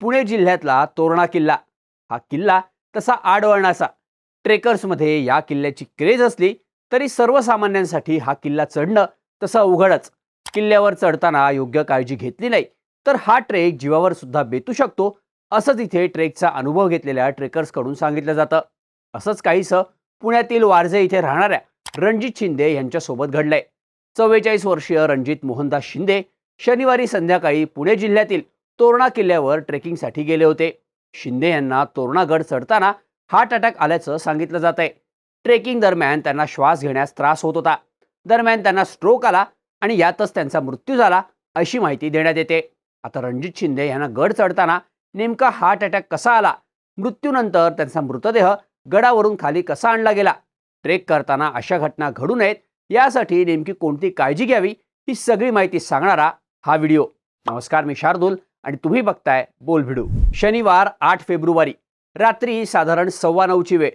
पुणे जिल्ह्यातला तोरणा किल्ला. हा किल्ला तसा आडवळणाचा. ट्रेकर्समध्ये या किल्ल्याची क्रेज असली तरी सर्वसामान्यांसाठी हा किल्ला चढणं तसं अवघडच. किल्ल्यावर चढताना योग्य काळजी घेतली नाही तर हा ट्रेक जीवावर सुद्धा बेतू शकतो, असंच इथे ट्रेकचा अनुभव घेतलेल्या ट्रेकर्सकडून सांगितलं जातं. असंच काहीसं पुण्यातील वारजे इथे राहणाऱ्या रणजित शिंदे यांच्यासोबत घडलंय. 44 वर्षीय रणजित मोहनदास शिंदे शनिवारी संध्याकाळी पुणे जिल्ह्यातील तोरणा किल्ल्यावर ट्रेकिंगसाठी गेले होते. शिंदे यांना तोरणा गड चढताना हार्ट अटॅक आल्याचं सांगितलं जात आहे. ट्रेकिंग दरम्यान त्यांना श्वास घेण्यास त्रास होत होता. दरम्यान त्यांना स्ट्रोक आला आणि यातच त्यांचा मृत्यू झाला, अशी माहिती देण्यात येते. आता रणजित शिंदे यांना गड चढताना नेमका हार्ट अटॅक कसा आला, मृत्यूनंतर त्यांचा मृतदेह गडावरून खाली कसा आणला गेला, ट्रेक करताना अशा घटना घडू नयेत यासाठी नेमकी कोणती काळजी घ्यावी, ही सगळी माहिती सांगणारा हा व्हिडिओ. नमस्कार, मी शार्दूल आणि तुम्ही बघताय बोल व्हिडिओ. शनिवार 8 फेब्रुवारी रात्री साधारण 9:15ची वेळ.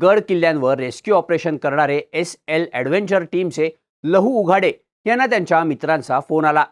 गड किल्ल्यांवर रेस्क्यू ऑपरेशन करणारे SL ॲडव्हेंचर टीमचे लहू उघाडे यांना त्यांच्या मित्रांचा फोन आला.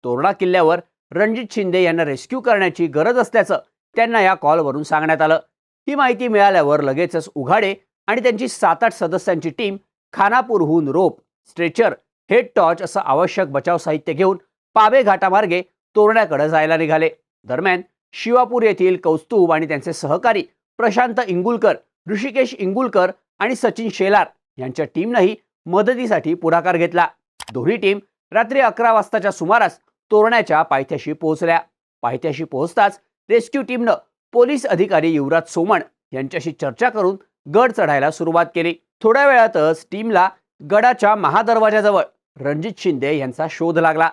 तोरणा किल्ल्यावर रणजित शिंदे यांना रेस्क्यू करण्याची गरज असल्याचं त्यांना या कॉलवरून सांगण्यात आलं. ही माहिती मिळाल्यावर लगेचच उघाडे आणि त्यांची 7-8 सदस्यांची टीम खानापूरहून रोप, स्ट्रेचर, हेड टॉर्च असं आवश्यक बचाव साहित्य घेऊन पाबे घाटामार्गे तोरण्याकडे जायला निघाले. दरम्यान शिवापूर येथील कौस्तुभ आणि त्यांचे सहकारी प्रशांत इंगुलकर, ऋषिकेश इंगुलकर आणि सचिन शेलार यांच्या टीमनंही मदतीसाठी पुढाकार घेतला. दोन्ही टीम रात्री 11 वाजताच्या सुमारास तोरण्याच्या पायथ्याशी पोहोचल्या. पायथ्याशी पोहोचताच रेस्क्यू टीमनं पोलीस अधिकारी युवराज सोमण यांच्याशी चर्चा करून गड चढायला सुरुवात केली. थोड्या वेळातच टीमला गडाच्या महादरवाजाजवळ रणजित शिंदे यांचा शोध लागला.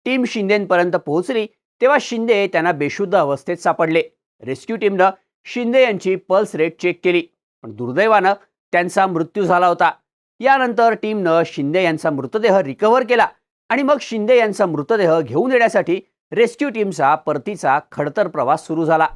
टीम शिंदेपर्यंत पोहोचली तेव्हा शिंदे त्यांना बेशुद्ध अवस्थेत सापडले. रेस्क्यू टीमनं शिंदे यांची पल्स रेट चेक केली, पण दुर्दैवानं त्यांचा मृत्यू झाला होता. यानंतर टीमनं शिंदे यांचा मृतदेह रिकव्हर केला आणि मग शिंदे यांचा मृतदेह घेऊन येण्यासाठी रेस्क्यू टीमचा परतीचा खडतर प्रवास सुरू झाला.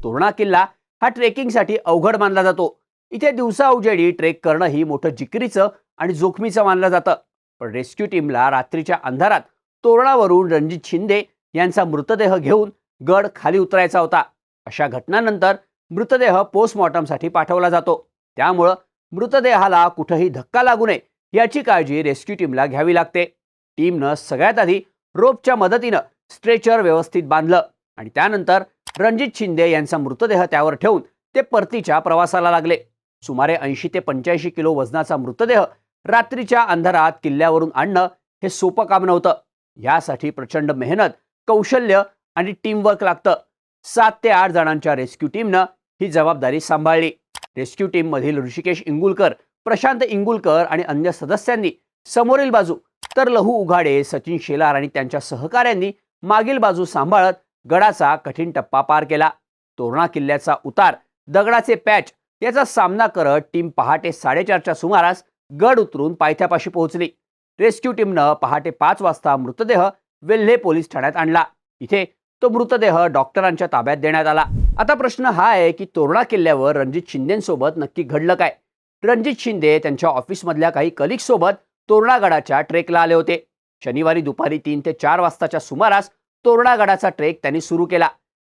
तोरणा किल्ला हा ट्रेकिंगसाठी अवघड मानला जातो. इथे दिवसा उजेडी ट्रेक करणं ही मोठं जिकिरीचं आणि जोखमीचं मानलं जातं. पण रेस्क्यू टीमला रात्रीच्या अंधारात तोरणावरून रणजित शिंदे यांचा मृतदेह घेऊन गड खाली उतरायचा होता. अशा घटनांनंतर मृतदेह पोस्टमॉर्टमसाठी पाठवला जातो. त्यामुळं मृतदेहाला कुठेही धक्का लागू नये याची काळजी रेस्क्यू टीमला घ्यावी लागते. टीमनं सगळ्यात आधी रोपच्या मदतीनं स्ट्रेचर व्यवस्थित बांधलं आणि त्यानंतर रणजित शिंदे यांचा मृतदेह त्यावर ठेवून ते परतीच्या प्रवासाला लागले. सुमारे 80 ते 85 किलो वजनाचा मृतदेह रात्रीच्या अंधारात किल्ल्यावरून आणणं हे सोपं काम नव्हतं. यासाठी प्रचंड मेहनत, कौशल्य आणि टीमवर्क लागतं. 7 ते 8 जणांच्या रेस्क्यू टीमनं ही जबाबदारी सांभाळली. रेस्क्यू टीममधील ऋषिकेश इंगुलकर, प्रशांत इंगुलकर आणि अन्य सदस्यांनी समोरील बाजू तर लहू उघाडे, सचिन शेलार आणि त्यांच्या सहकाऱ्यांनी मागील बाजू सांभाळत गडाचा कठीण टप्पा पार केला. तोरणा किल्ल्याचा उतार, दगडाचे पॅच याचा सामना करत टीम पहाटे 4:30च्या सुमारास गड उतरून पायथ्यापाशी पोहोचली. रेस्क्यू टीमनं पहाटे 5 वाजता मृतदेह वेल्हे पोलीस ठाण्यात आणला. इथे तो मृतदेह डॉक्टरांच्या ताब्यात देण्यात आला. आता प्रश्न हा आहे की तोरणा किल्ल्यावर रणजित शिंदेसोबत नक्की घडलं काय? रणजित शिंदे त्यांच्या ऑफिसमधल्या काही कलिग्स सोबत तोरणा गडाच्या ट्रेकला आले होते. शनिवारी दुपारी 3 ते 4 वाजताच्या सुमारास तोरणा गडाचा ट्रेक त्यांनी सुरू केला.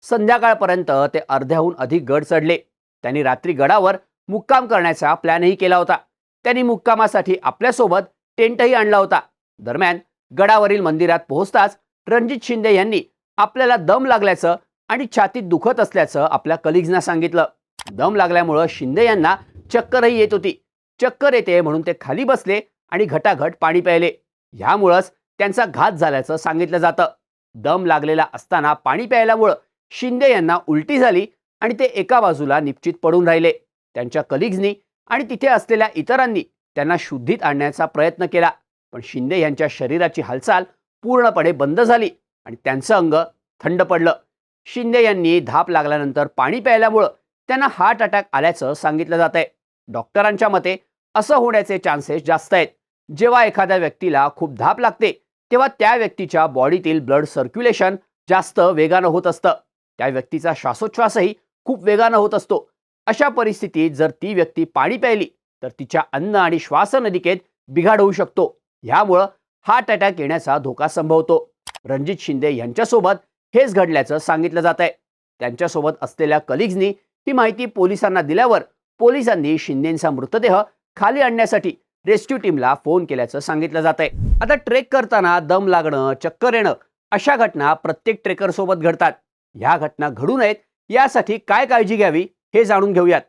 संध्याकाळपर्यंत ते अर्ध्याहून अधिक गड चढले. त्यांनी रात्री गडावर मुक्काम करण्याचा प्लॅनही केला होता. त्यांनी मुक्कामासाठी आपल्यासोबत टेंटही आणला होता. दरम्यान गडावरील मंदिरात पोहोचताच रणजित शिंदे यांनी आपल्याला दम लागल्याचं आणि छातीत दुखत असल्याचं आपल्या कलिग्सना सांगितलं. दम लागल्यामुळं शिंदे यांना चक्करही येत होती. चक्कर येते म्हणून ते खाली बसले आणि घटाघट पाणी प्यायले. यामुळंच त्यांचा घात झाल्याचं सांगितलं जातं. दम लागलेला असताना पाणी प्यायल्यामुळं शिंदे यांना उलटी झाली आणि ते एका बाजूला निश्चित पडून राहिले. त्यांच्या कलिग्सनी आणि तिथे असलेल्या इतरांनी त्यांना शुद्धीत आणण्याचा प्रयत्न केला, पण शिंदे यांच्या शरीराची हालचाल पूर्णपणे बंद झाली आणि त्यांचं अंग थंड पडलं. शिंदे यांनी धाप लागल्यानंतर पाणी प्यायल्यामुळं त्यांना हार्ट अटॅक आल्याचं सांगितलं जात आहे. डॉक्टरांच्या मते असं होण्याचे चान्सेस जास्त आहेत. जेव्हा एखाद्या व्यक्तीला खूप धाप लागते तेव्हा त्या व्यक्तीच्या बॉडीतील ब्लड सर्क्युलेशन जास्त वेगानं होत असतं. त्या व्यक्तीचा श्वासोच्छ्वासही खूप वेगानं होत असतो. अशा परिस्थितीत जर ती व्यक्ती पाणी प्यायली तर तिच्या अन्न आणि श्वासनलिकेत बिघाड होऊ शकतो. यामुळं हार्ट अटॅक येण्याचा धोका संभवतो. रणजित शिंदे यांच्यासोबत हेच घडल्याचं सांगितलं जात आहे. त्यांच्यासोबत असलेल्या कलिग्सनी ही माहिती पोलिसांना दिल्यावर पोलिसांनी शिंदेंचा मृतदेह खाली आणण्यासाठी रेस्क्यू टीमला फोन केल्याचं सांगितलं जात आहे. आता ट्रेक करताना दम लागणं, चक्कर येणं अशा घटना प्रत्येक ट्रेकर सोबत घडतात. ह्या घटना घडू नयेत यासाठी काय काळजी घ्यावी हे जाणून घेऊयात.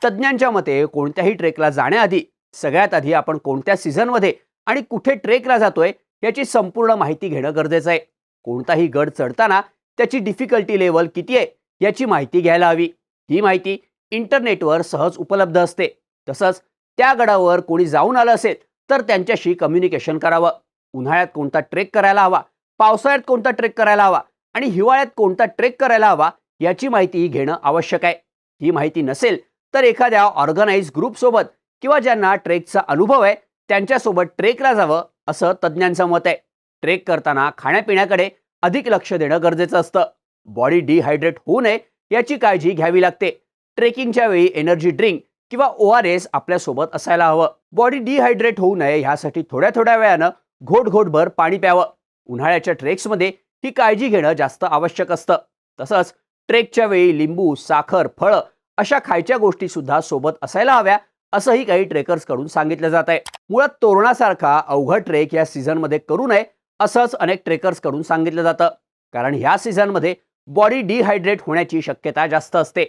तज्ज्ञांच्या मते कोणत्याही ट्रेकला जाण्याआधी सगळ्यात आधी आपण कोणत्या सीझनमध्ये आणि कुठे ट्रेकला जातोय याची संपूर्ण माहिती घेणं गरजेचं आहे. कोणताही गड चढताना त्याची डिफिकल्टी लेवल किती आहे याची माहिती घ्यायला हवी. ही माहिती इंटरनेटवर सहज उपलब्ध असते. तसंच त्या गडावर कोणी जाऊन आलं असेल तर त्यांच्याशी कम्युनिकेशन करावं. उन्हाळ्यात कोणता ट्रेक करायला हवा, पावसाळ्यात कोणता ट्रेक करायला हवा आणि हिवाळ्यात कोणता ट्रेक करायला हवा याची माहिती घेणं आवश्यक आहे. ही माहिती नसेल तर एखाद्या ऑर्गनाइज ग्रुपसोबत किंवा ज्यांना ट्रेकचा अनुभव आहे त्यांच्यासोबत ट्रेकला जावं असं तज्ज्ञांचं मत आहे. ट्रेक करताना खाण्यापिण्याकडे अधिक लक्ष देणं गरजेचं असतं. बॉडी डिहायड्रेट होऊ नये याची काळजी घ्यावी लागते. ट्रेकिंगच्या वेळी एनर्जी ड्रिंक किंवा ORS आपल्यासोबत असायला हवं. बॉडी डिहायड्रेट होऊ नये यासाठी थोड्या थोड्या वेळानं घोटघोटभर पाणी प्यावं. उन्हाळ्याच्या ट्रेक्समध्ये ही काळजी घेणं जास्त आवश्यक असतं. तसंच ट्रेकच्या वेळी लिंबू, साखर, फळं अशा खायच्या गोष्टी सुद्धा सोबत असायला हव्या असंही काही ट्रेकर्सकडून सांगितलं जात आहे. मुळात तोरणासारखा अवघड ट्रेक या सीझनमध्ये करू नये असंच अनेक ट्रेकर्सकडून सांगितलं जातं. कारण ह्या सीझनमध्ये बॉडी डिहायड्रेट होण्याची शक्यता जास्त असते.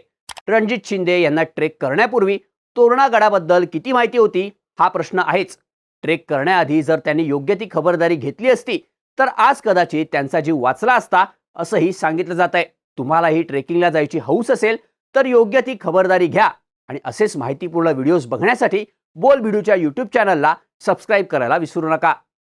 रणजित शिंदे यांना ट्रेक करण्यापूर्वी तोरणा गडाबद्दल किती माहिती होती हा प्रश्न आहेच. ट्रेक करण्याआधी जर त्यांनी योग्य ती खबरदारी घेतली असती तर आज कदाचित त्यांचा जीव वाचला असता असंही सांगितलं जात आहे. तुम्हालाही ट्रेकिंगला जायची हौस असेल तर योग्य ती खबरदारी घ्या आणि असेच माहितीपूर्ण व्हिडिओज बघण्यासाठी बोल भिडूच्या YouTube चॅनलला सबस्क्राईब करायला विसरू नका.